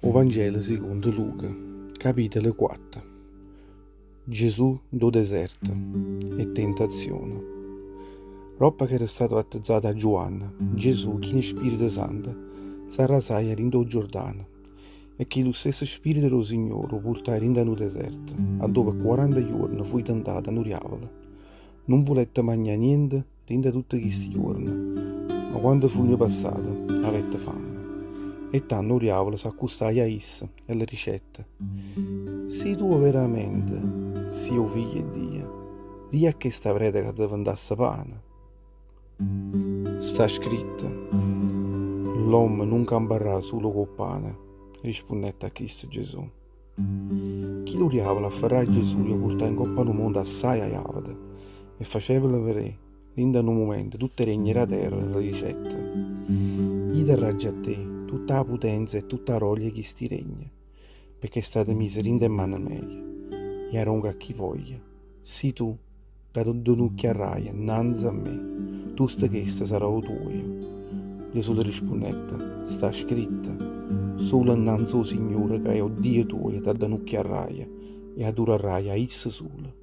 O Vangelo secondo Luca, capitolo 4. Gesù do deserto e tentazione. Roppa che era stato battezzata a Giovanna, Gesù, chi ne Spirito Santo, s'arrasaia rindo Giordano, e che lo stesso Spirito dello Signore portai rindo nel deserto, a dove 40 giorni fu tentato a Nuriavola. Non volette mangiare niente rindo tutti questi giorni, ma quando fu passato avette fame. E tanto Nuriavola s'accostava a essa e le ricette. Se tu veramente sei o figlio di Dio, di a che sta prete che deve andasse pane. Sta scritto, l'uomo non camperà solo con pane, rispondette a Cristo Gesù. Chi Nuriavola afferrò Gesù lo portò in coppa un mondo assai aiavado e facevole vedere, in un momento, tutte le regne della terra e le ricette. Gli darà già a te tutta la potenza e tutta la roglia che sti regna, perché state mise in mano mia, e aronga a chi voglia. Si tu, da tutto nucchiarraia, innanzi a me, tu sta chesta sarà o tuo. Gesù le rispondette, sta scritto, solo innanzi o Signore che è o Dio tuo, da nucchiarraia, e adorarrai a issa sola.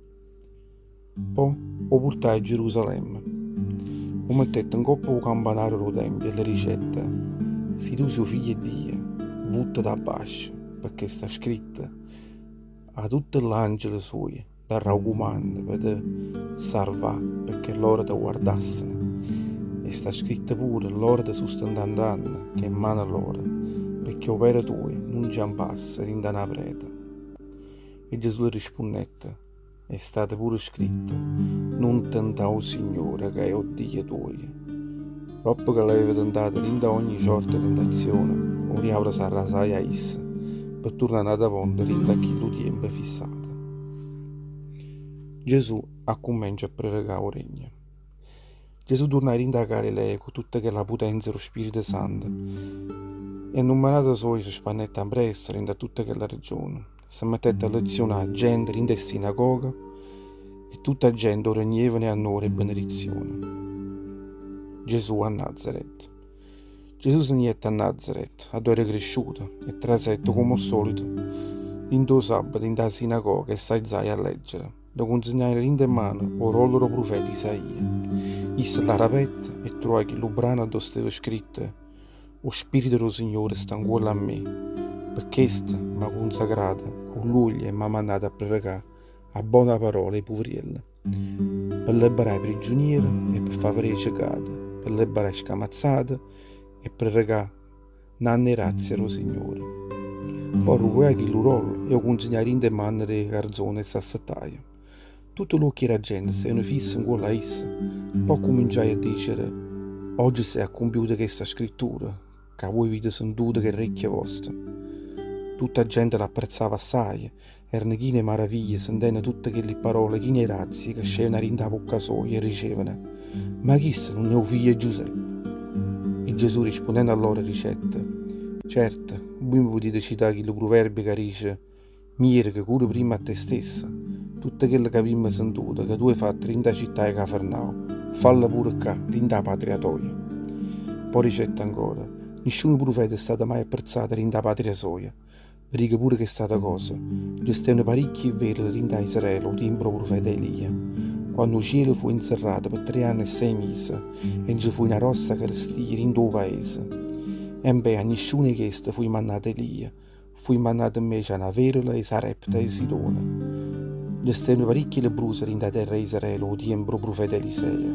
Poi o portai a Gerusalemme, o mettette in coppa un campanario del tempio e le ricette. Se tu sei figlio di Dio, vutta da basso, perché sta scritto a tutti l'angelo suoi, da raccomando per te salvare, perché loro ti guardassero. E sta scritto pure, loro ti sostenteranno, che è in mano loro, perché opera tue non giampasse in una preta. E Gesù rispondette, è stato pure scritto, non tentare il Signore che è o Dio tuo. Dopo che l'aveva tentato in ogni sorta di tentazione, Nuriavola si arrasai a essa, per tornare ad avondere in chi lo tempo fissato. Gesù comincia a predicare il regno. Gesù torna a indagare lei con tutta la potenza dello Spirito Santo, e non manato solo si spannetta presso in tutta quella regione. Si mettette a lezionare gente in sinagoga e tutta la gente regnevano a onore e benedizione. Gesù a Nazareth. Gesù si niente a Nazareth, a dove era cresciuto, e trasetto come al solito, in due sabato in da sinagoga e s'alzai a leggere, da consegnare in mano o rollo profeta Isaia. Issa la rapette e trovò che lo brano dove stava scritto, o Spirito dello Signore sta ancora a me, perché questo mi ha consacrato, con lui e mi ha mandato a predicare a buona parola ai poverielli, per liberare i prigionieri e per far vedere i ciecati, per liberare scamazzate e per regare nanne razze allo Signore. Poi ruvoia chi lo rollo e ho consegnato in mano le garzone e sassettaia. Tutto lo che era gente se ne fissa in quella essa. Poi cominciai a dire, oggi si è compiuta questa scrittura, che voi avete sentito che orecchie vostre. Tutta gente l'apprezzava assai, erano chine meraviglie sentendo tutte quelle parole, chine razzi che scendevano in da bocca sua e dicevano, ma chi non è un figlio di Giuseppe? E Gesù rispondendo a loro ricette, certo, voi mi potete citare il proverbio che dice, miele che cura prima a te stessa, tutte quelle che abbiamo sentito, che tu hai fatto in da città di Cafernao, falla pure qua, in da patria tua. Poi ricette ancora, nessun profeta è stato mai apprezzato in da patria sua, perché pure che è stata cosa, gestivano parecchi veri in da Israele, o tempo profeta Elia, quando il cielo fu inserrato per 3 anni e 6 mesi, e ci fu una rossa carestia in due paesi. E beh, a nessuno di questi fu mandato Elia, fu mandato invece a Naverola e Sarepta e Sidona. Gestivano parecchi lebbrosi in da terra di Israele, o tempo profeta Elisea,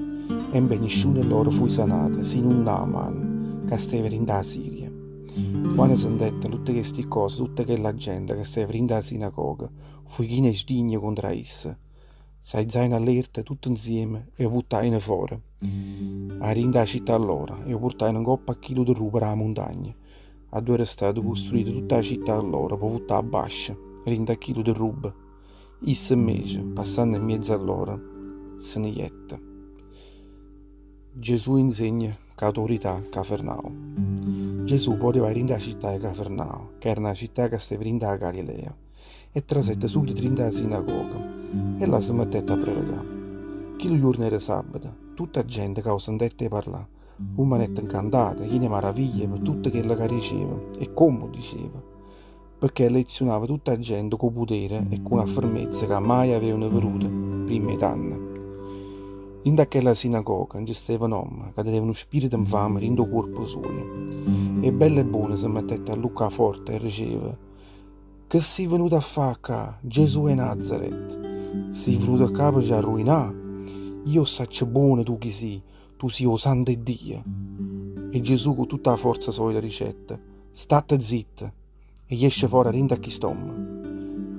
e beh, nessuno di loro fu sanato, sino un Naaman, che stava in da Siria. Quando sentettero tutte queste cose, tutta quella gente che stava in da sinagoga, fu chine sdigno contro essa. S'alzarono all'erta tutti insieme e buttarono fuori. Arrivarono alla città allora e portarono in coppa a chilo di ruba alla montagna. A dove era stata costruita tutta la città allora, poi buttare a bascio, rinda a chilo di ruba. Issa invece, passando in mezzo a loro, se ne jette. Gesù insegna che autorità a Cafernao. Gesù poi arrivò in da città di Cafernao, che era una città che stava in da Galilea, e trasette subito in da sinagoga, e là si mettette a predicare. Quello giorno era sabato, tutta gente che sentette parlare, umanette incantate, chi ne meraviglia per tutto quello che diceva, e come diceva. perché lezionava tutta la gente con potere e con una fermezza che mai avevano veduto prima d'anni. In quella sinagoga non c'era un uomo che aveva uno spirito infame in il corpo suo. E bello e buono si mettette a Luca forte e diceva: che sei venuto a fare qua, Gesù e Nazareth? Sei venuto a capo già arruinare? Io saccio buono tu chi sei, tu sei o santo e Dio. E Gesù con tutta la forza sua ricetta: state zitta, e esce fuori rinda a chi stomma.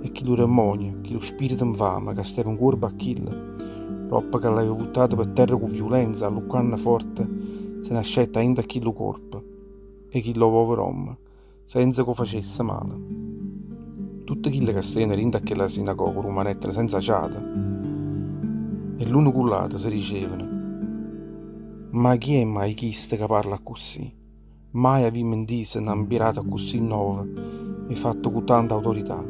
E chi lo demonio, chi lo spirito infame che stava in corpo a kill, roba che l'aveva buttato per terra con violenza, a luccanna forte, se ne ascetta ainda a chi lo corpo, e chi lo povero uomo, senza che facesse male. Tutte quelle che stavano rinda a quella sinagoga rumanettano senza ciata, e l'uno con l'altro si dicevano: ma chi è mai chiste che parla così? Mai avevamo intesa una birata così nuova e fatto con tanta autorità,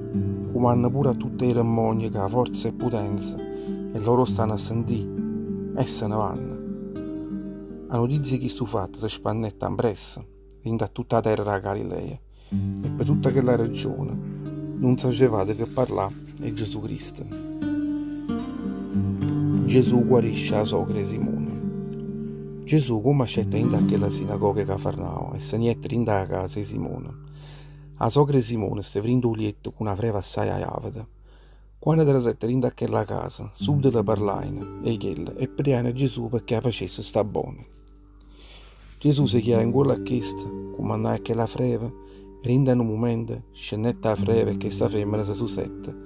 come hanno pure a tutte le demonie che ha forza e potenza, e loro stanno a sentire e se ne vanno. La notizia che sto fatto si spannetta impressa, rinda a tutta la terra della Galilea, e per tutta quella regione non sapevate che parlare è Gesù Cristo. Gesù guarisce la sogra Simone. Gesù come accetta in quella sinagoga che Cafarnao e se niente in da casa di Simone. La sogra Simone stava in un letto con una freva assai avida. Quando era sette in quella casa, subito le parlaino e chielle e pregano a Gesù perché la facesse sta buona. Gesù si chiama in quella chiesta, comandava che la freva, e in un momento scendette la freva e che sta femmina si susette,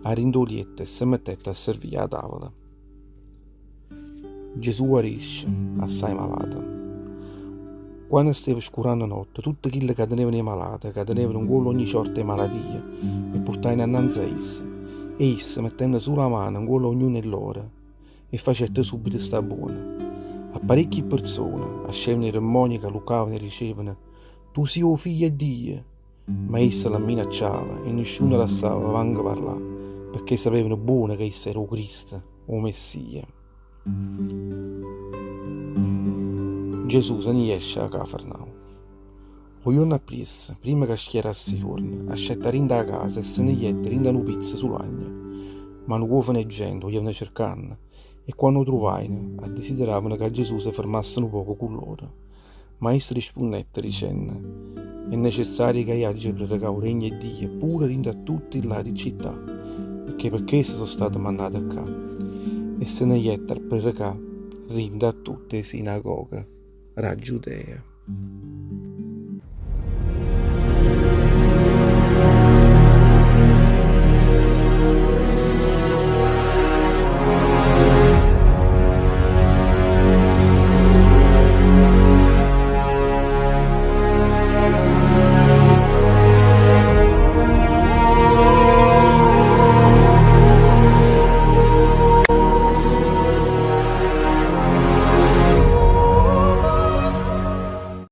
a rindolietta e si mettette a servire a tavola. Gesù guarisce, assai malata. Quando stava scurando notte, tutte quelle che tenevano i malati, che tenevano un cuore ogni sorta di malattia, e portavano innanzi a esse, e esse, mettendo sulla mano un cuore ognuno in loro, e facette subito sta buona. A parecchie persone, ascevano i demoni che lucavano e dicevano: tu sei o figlio di Dio, ma essa la minacciava e nessuno la stava avanti a parlare, perché sapevano buono che essa era o Cristo, o Messia. Gesù se ne esce a Cafarnao. O giorno appresso, prima che schierasse il giorno, ascettare in da casa e se ne jette in da un pizzo sull'agno. Ma non uovano e gente lo stavano cercando, e quando lo trovavano, desideravano che Gesù si fermasse un poco con loro. Ma essa rispondette dicendo: è necessario che io aggi per regare il regno di Dio, pure in da tutti i lati città, perché esse sono state mandate a qua. E se ne jette per regare rinda a tutte le sinagoghe, ra Giudea.